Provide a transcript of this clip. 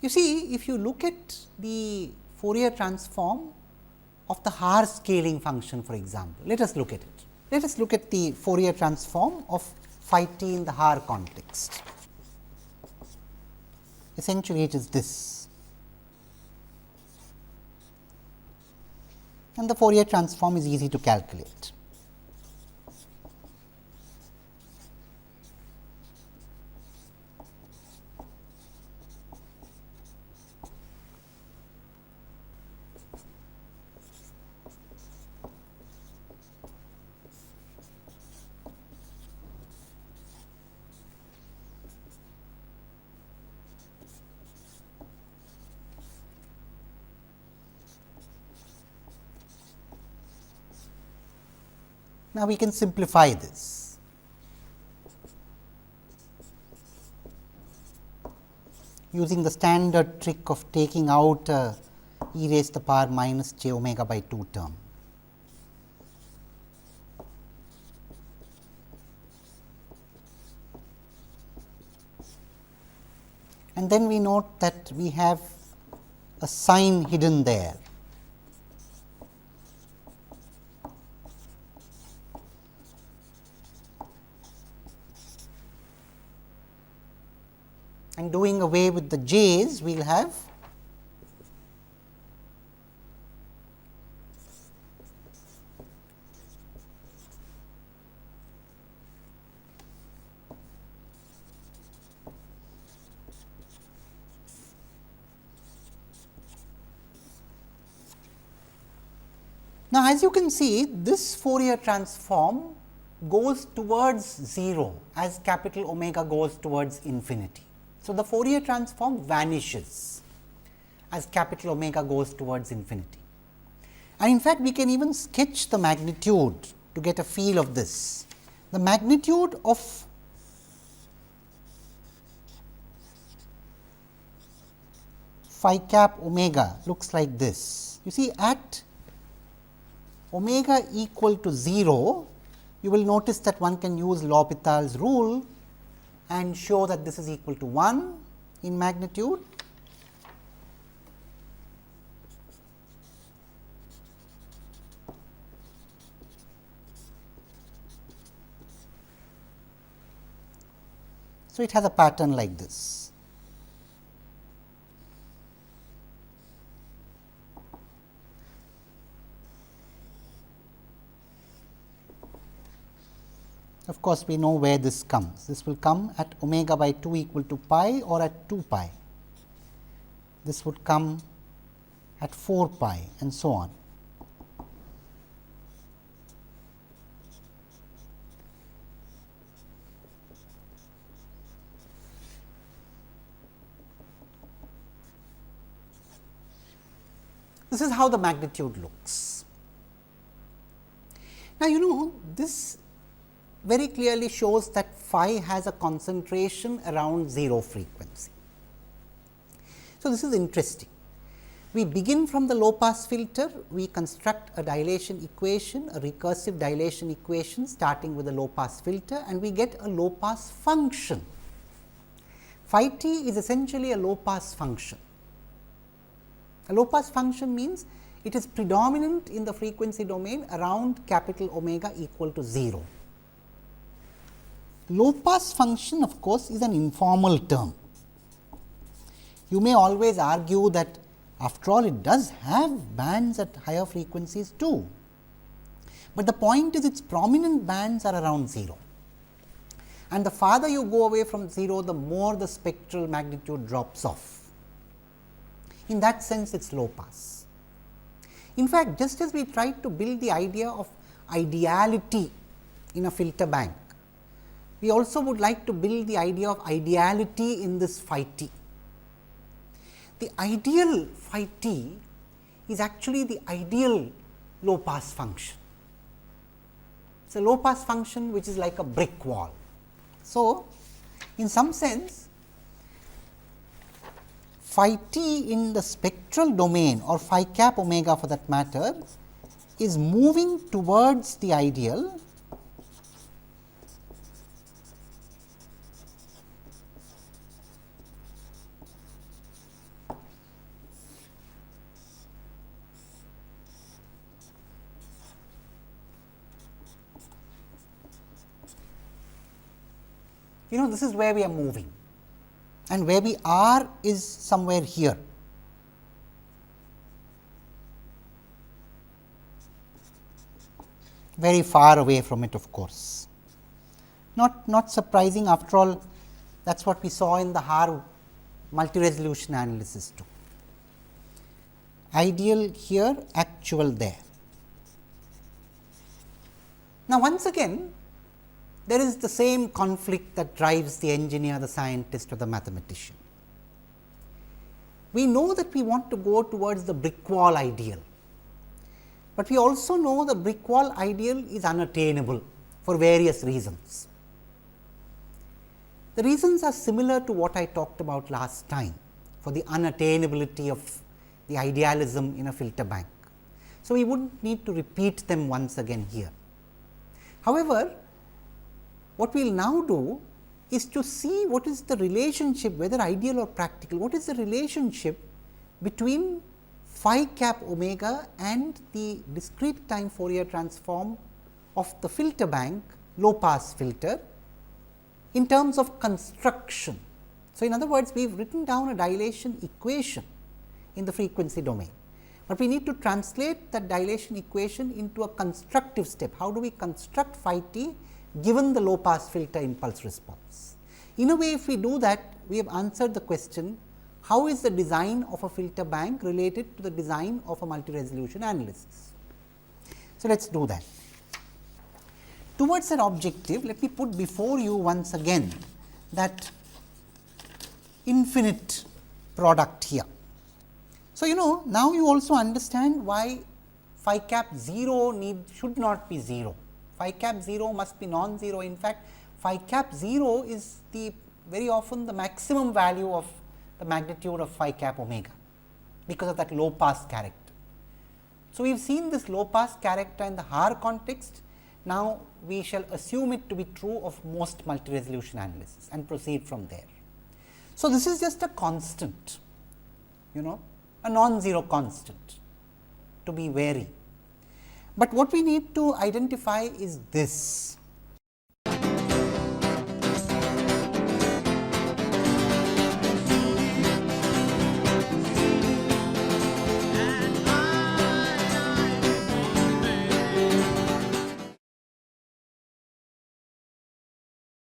You see, if you look at the Fourier transform of the Haar scaling function, for example, let us look at it. Let us look at the Fourier transform of phi t in the Haar context. Essentially, it is this, and the Fourier transform is easy to calculate. Now, we can simplify this. Using the standard trick of taking out e raised to the power minus j omega by 2 term. And then we note that we have a sign hidden there. And doing away with the j's, we will have now, as you can see, this Fourier transform goes towards 0 as capital omega goes towards infinity. So, the Fourier transform vanishes as capital omega goes towards infinity. And in fact, we can even sketch the magnitude to get a feel of this. The magnitude of phi cap omega looks like this. You see, at omega equal to 0, you will notice that one can use L'Hopital's rule and show that this is equal to 1 in magnitude. So, it has a pattern like this. Of course, we know where this comes. This will come at omega by 2 equal to pi or at 2 pi. This would come at 4 pi and so on. This is how the magnitude looks. Now, you know, this very clearly shows that phi has a concentration around 0 frequency. So, this is interesting. We begin from the low pass filter, we construct a dilation equation, a recursive dilation equation starting with a low pass filter, and we get a low pass function. Phi t is essentially a low pass function. A low pass function means it is predominant in the frequency domain around capital omega equal to 0. Low pass function, of course, is an informal term. You may always argue that after all it does have bands at higher frequencies too, but the point is its prominent bands are around 0, and the farther you go away from 0, the more the spectral magnitude drops off. In that sense, it is low pass. In fact, just as we tried to build the idea of ideality in a filter bank, we also would like to build the idea of ideality in this phi t. The ideal phi t is actually the ideal low pass function. It is a low pass function which is like a brick wall. So, in some sense, phi t in the spectral domain or phi cap omega for that matter is moving towards the ideal this is where we are moving, and where we are is somewhere here. Very far away from it, of course. Not surprising, after all, that is what we saw in the Haar multi-resolution analysis too. Ideal here, actual there. Now, once again, there is the same conflict that drives the engineer, the scientist, or the mathematician. We know that we want to go towards the brick wall ideal, but we also know the brick wall ideal is unattainable for various reasons. The reasons are similar to what I talked about last time for the unattainability of the idealism in a filter bank. So, we would not need to repeat them once again here. However, what we will now do is to see what is the relationship, whether ideal or practical, what is the relationship between phi cap omega and the discrete time Fourier transform of the filter bank, low pass filter, in terms of construction. So, in other words, we have written down a dilation equation in the frequency domain, but we need to translate that dilation equation into a constructive step. How do we construct phi t given the low pass filter impulse response? In a way, if we do that, we have answered the question, how is the design of a filter bank related to the design of a multi-resolution analysis? So, let us do that. Towards that objective, let me put before you once again that infinite product here. So, now you also understand why phi cap 0 should not be 0. Phi cap 0 must be non-zero. In fact, phi cap 0 is very often the maximum value of the magnitude of phi cap omega, because of that low pass character. So, we have seen this low pass character in the Haar context. Now, we shall assume it to be true of most multi-resolution analysis and proceed from there. So, this is just a constant, a non-zero constant, to be wary. But what we need to identify is this.